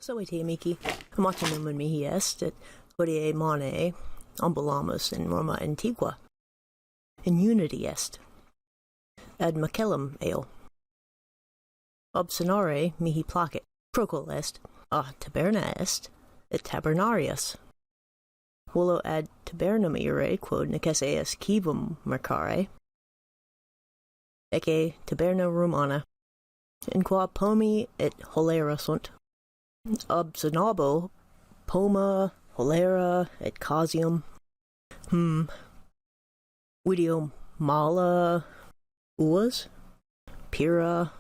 Sawete amici, amatinum in mihi est, et hodie mane, ambulamus in Roma antiqua. In unity est. Ad macellum eo. Obsonare mihi placet. Procol est, taberna est, et tabernarius. Volo ad tabernum ire quod necesse est civum mercare. Ecce taberna Romana. In qua pomi et Holera sunt. Obsonabo Poma, Holera, et casium. Video mala uas, pira,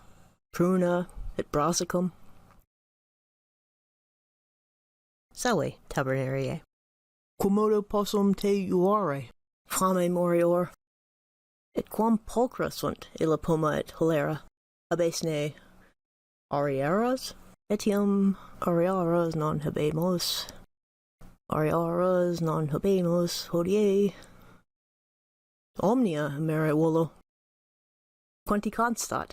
pruna, et brassicum. Save tabernarie. Quomodo possum te uare? Flamme morior. Et quam pulchra sunt illa Poma et Holera. Abesne arieras? Etiam ariaras non habemus. Ariaras non habemus hodie. Omnia mere volo. Quanti constat?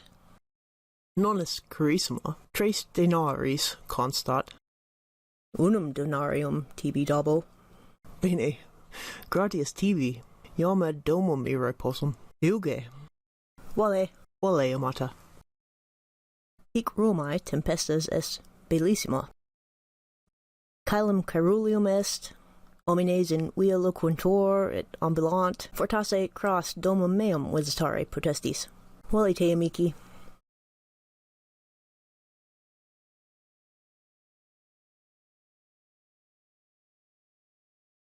Non est carissima, tres denaris constat. Unum denarium tibi dabo. Bene, gratias tibi, iam ad domum ire possum. Euge. Vale. Amata. Hic Romae tempestas est bellissima. Caelum caeruleum est, homines in via loquuntur et ambulant, fortasse cras domum meum visitare potestis. Vale te amici.